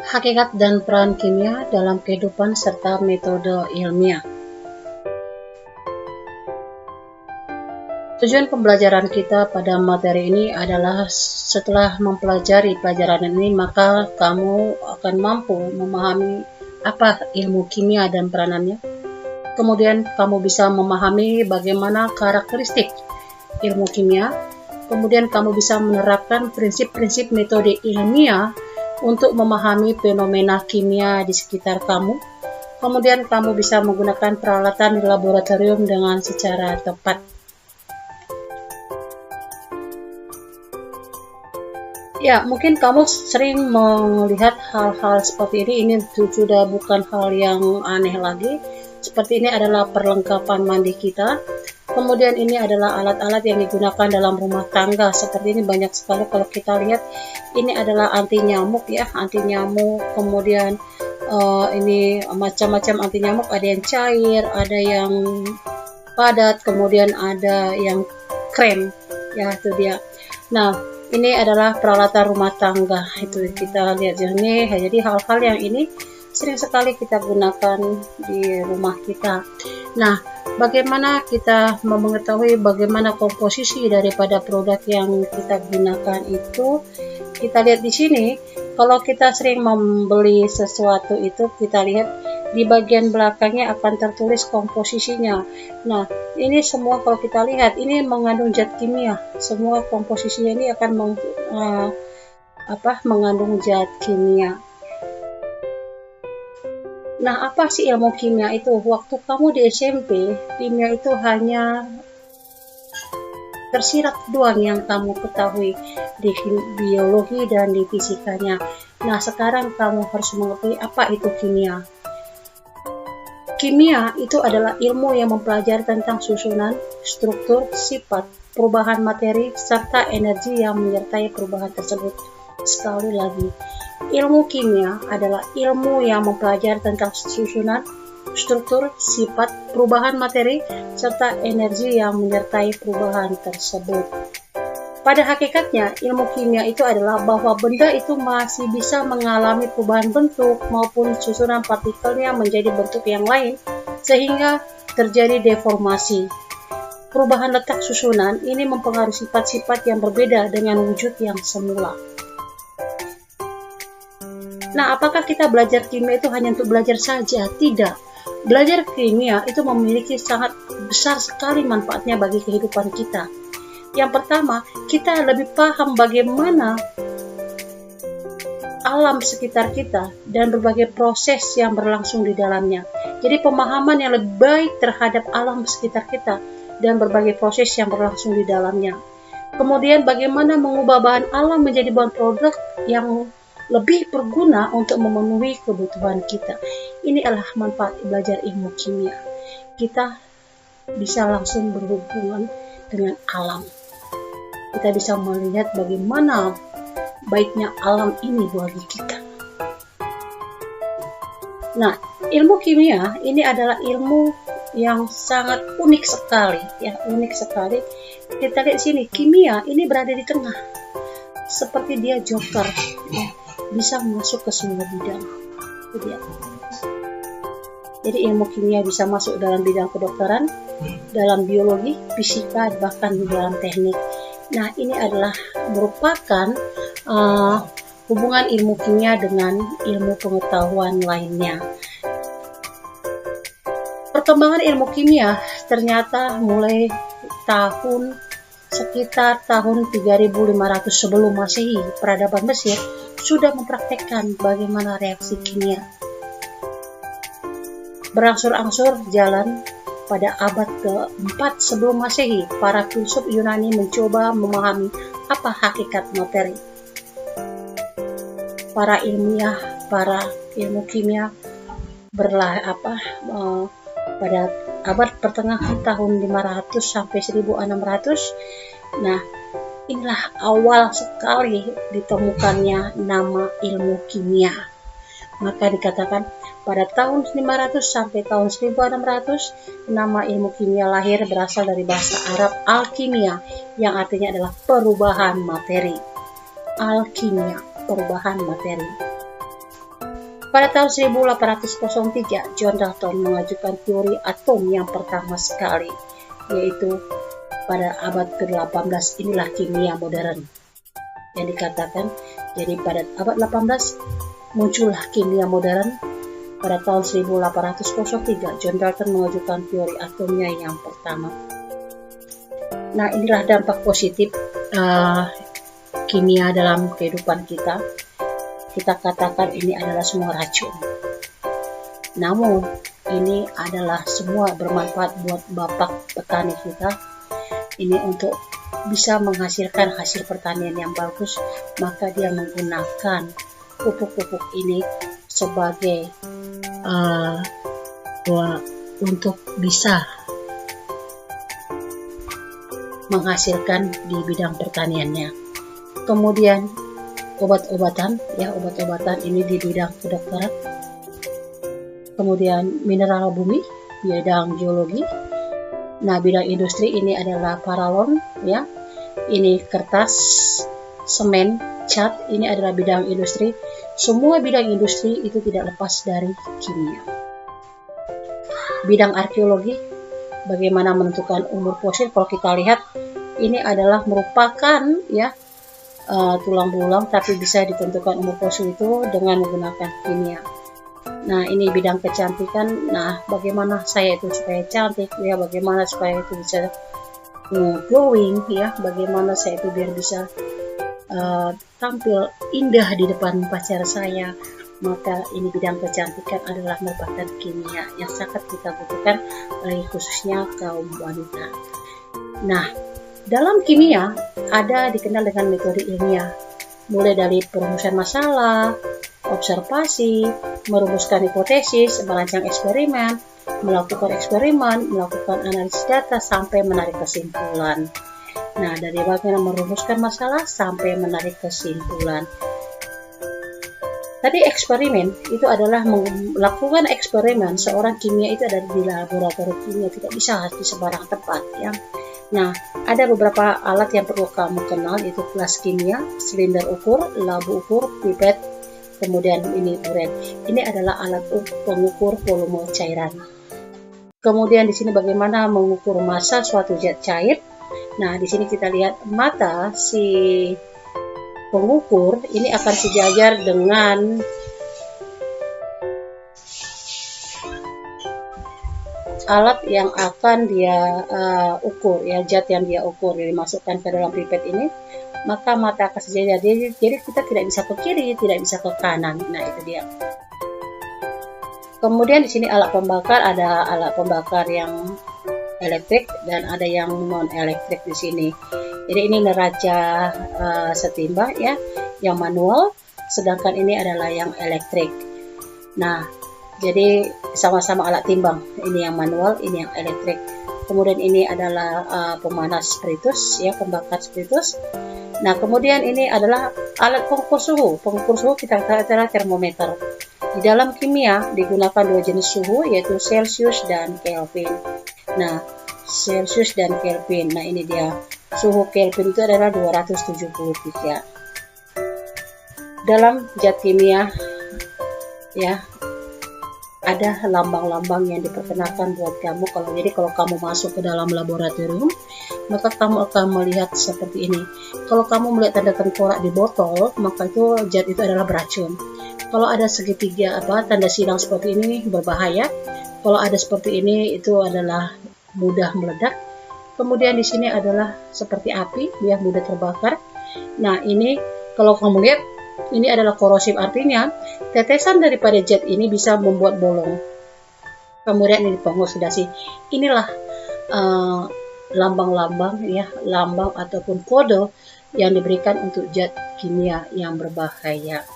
Hakikat dan peran kimia dalam kehidupan serta metode ilmiah. Tujuan pembelajaran kita pada materi ini adalah setelah mempelajari pelajaran ini, maka kamu akan mampu memahami apa ilmu kimia dan peranannya. Kemudian kamu bisa memahami bagaimana karakteristik ilmu kimia. Kemudian kamu bisa menerapkan prinsip-prinsip metode ilmiah untuk memahami fenomena kimia di sekitar kamu. Kemudian kamu bisa menggunakan peralatan di laboratorium dengan secara tepat. Ya, mungkin kamu sering melihat hal-hal seperti ini. Ini sudah bukan hal yang aneh lagi. Seperti ini adalah perlengkapan mandi kita. Kemudian ini adalah alat-alat yang digunakan dalam rumah tangga. Seperti ini banyak sekali kalau kita lihat. Ini adalah anti nyamuk ya, anti nyamuk. Kemudian ini macam-macam anti nyamuk. Ada yang cair, ada yang padat, kemudian ada yang krem. Ya, itu dia. Nah, ini adalah peralatan rumah tangga. Itu kita lihat ini. Jadi hal-hal yang ini sering sekali kita gunakan di rumah kita. Nah, bagaimana kita mengetahui bagaimana komposisi daripada produk yang kita gunakan itu? Kita lihat di sini. Kalau kita sering membeli sesuatu itu, kita lihat di bagian belakangnya akan tertulis komposisinya. Nah, ini semua kalau kita lihat ini mengandung zat kimia. Semua komposisinya ini akan mengandung zat kimia. Nah, apa sih ilmu kimia itu? Waktu kamu di SMP, kimia itu hanya tersirat doang yang kamu ketahui di biologi dan di fisikanya. Nah, sekarang kamu harus mengetahui apa itu kimia. Kimia itu adalah ilmu yang mempelajari tentang susunan, struktur, sifat, perubahan materi, serta energi yang menyertai perubahan tersebut. Sekali lagi, ilmu kimia adalah ilmu yang mempelajari tentang susunan, struktur, sifat, perubahan materi, serta energi yang menyertai perubahan tersebut. Pada hakikatnya, ilmu kimia itu adalah bahwa benda itu masih bisa mengalami perubahan bentuk maupun susunan partikelnya menjadi bentuk yang lain, sehingga terjadi deformasi. Perubahan letak susunan ini mempengaruhi sifat-sifat yang berbeda dengan wujud yang semula. Nah, apakah kita belajar kimia itu hanya untuk belajar saja? Tidak. Belajar kimia itu memiliki sangat besar sekali manfaatnya bagi kehidupan kita. Yang pertama, kita lebih paham bagaimana alam sekitar kita dan berbagai proses yang berlangsung di dalamnya. Jadi pemahaman yang lebih baik terhadap alam sekitar kita dan berbagai proses yang berlangsung di dalamnya. Kemudian bagaimana mengubah bahan alam menjadi bahan produk yang lebih berguna untuk memenuhi kebutuhan kita. Ini adalah manfaat belajar ilmu kimia. Kita bisa langsung berhubungan dengan alam. Kita bisa melihat bagaimana baiknya alam ini bagi kita. Nah, ilmu kimia ini adalah ilmu yang sangat unik sekali, ya, unik sekali. Kita lihat sini, kimia ini berada di tengah. Seperti dia joker, ya, bisa masuk ke semua bidang. Itu dia. Jadi ilmu kimia bisa masuk dalam bidang kedokteran, dalam biologi, fisika, bahkan di dalam teknik. Nah, ini adalah merupakan hubungan ilmu kimia dengan ilmu pengetahuan lainnya. Perkembangan ilmu kimia ternyata mulai sekitar tahun 3500 sebelum Masehi, peradaban Mesir sudah mempraktekkan bagaimana reaksi kimia. Berangsur-angsur jalan. Pada abad ke-4 sebelum Masehi, para filsuf Yunani mencoba memahami apa hakikat materi. Para ilmu kimia pada abad pertengahan tahun 500 sampai 1600. Nah, inilah awal sekali ditemukannya nama ilmu kimia. Maka dikatakan pada tahun 500 sampai tahun 1600, nama ilmu kimia lahir berasal dari bahasa Arab alkimia, yang artinya adalah perubahan materi. Alkimia, perubahan materi. Pada tahun 1803, John Dalton mengajukan teori atom yang pertama sekali, yaitu pada abad ke-18. Inilah kimia modern yang dikatakan. Jadi pada abad 18 muncullah kimia modern. Pada tahun 1803, John Dalton mengajukan teori atomnya yang pertama. Nah, inilah dampak positif kimia dalam kehidupan kita. Kita katakan ini adalah semua racun. Namun, ini adalah semua bermanfaat buat bapak petani kita. Ini untuk bisa menghasilkan hasil pertanian yang bagus, maka dia menggunakan pupuk-pupuk ini sebagai untuk bisa menghasilkan di bidang pertaniannya. Kemudian obat-obatan ini di bidang kedokteran. Kemudian mineral bumi, bidang geologi. Nah, bidang industri ini adalah paralon, ya. Ini kertas, semen, cat, ini adalah bidang industri. Semua bidang industri itu tidak lepas dari kimia. Bidang arkeologi, bagaimana menentukan umur fosil. Kalau kita lihat, ini adalah merupakan tulang belulang, tapi bisa ditentukan umur fosil itu dengan menggunakan kimia. Nah, ini bidang kecantikan. Nah, bagaimana saya itu supaya cantik, ya, bagaimana supaya itu bisa glowing, ya, bagaimana saya itu biar bisa tampil indah di depan pacar saya. Maka ini bidang kecantikan adalah merupakan kimia yang sangat kita butuhkan, khususnya kaum wanita. Nah, dalam kimia ada dikenal dengan metode ilmiah, mulai dari perumusan masalah, observasi, merumuskan hipotesis, merancang eksperimen, melakukan analisis data, sampai menarik kesimpulan. Nah, dari bagaimana merumuskan masalah sampai menarik kesimpulan. Tadi eksperimen itu adalah melakukan eksperimen. Seorang kimia itu ada di laboratorium kimia, tidak bisa di sembarang tempat, ya. Nah, ada beberapa alat yang perlu kamu kenal, yaitu gelas kimia, silinder ukur, labu ukur, pipet, kemudian ini buret. Ini adalah alat pengukur volume cairan. Kemudian di sini bagaimana mengukur massa suatu zat cair. Nah, di sini kita lihat mata si pengukur ini akan sejajar dengan alat yang akan dia ukur, ya, zat yang dia ukur, dimasukkan ke dalam pipet ini, maka mata akan sejajar. Jadi kita tidak bisa ke kiri, tidak bisa ke kanan. Nah, itu dia. Kemudian di sini alat pembakar, ada alat pembakar yang elektrik dan ada yang non elektrik di sini. Jadi ini neraca setimba, ya, yang manual, sedangkan ini adalah yang elektrik. Nah, jadi sama-sama alat timbang. Ini yang manual, ini yang elektrik. Kemudian ini adalah pemanas spiritus, ya, pembakar spiritus. Nah, kemudian ini adalah alat pengukur suhu. Pengukur suhu kita katakan termometer. Di dalam kimia digunakan dua jenis suhu, yaitu Celsius dan Kelvin. Nah, Celsius dan Kelvin. Nah, ini dia. Suhu Kelvin itu adalah 273. Dalam zat kimia, ya, ada lambang-lambang yang diperkenalkan buat kamu. Kalau kamu masuk ke dalam laboratorium, maka kamu akan melihat seperti ini. Kalau kamu melihat tanda tengkorak di botol, maka itu zat itu adalah beracun. Kalau ada segitiga tanda silang seperti ini, berbahaya. Kalau ada seperti ini, itu adalah mudah meledak. Kemudian di sini adalah seperti api, dia mudah terbakar. Nah, ini kalau kamu lihat, ini adalah korosif, artinya tetesan daripada zat ini bisa membuat bolong. Kemudian ini pengoksidasi. Inilah lambang-lambang, ya, lambang ataupun kode yang diberikan untuk zat kimia yang berbahaya.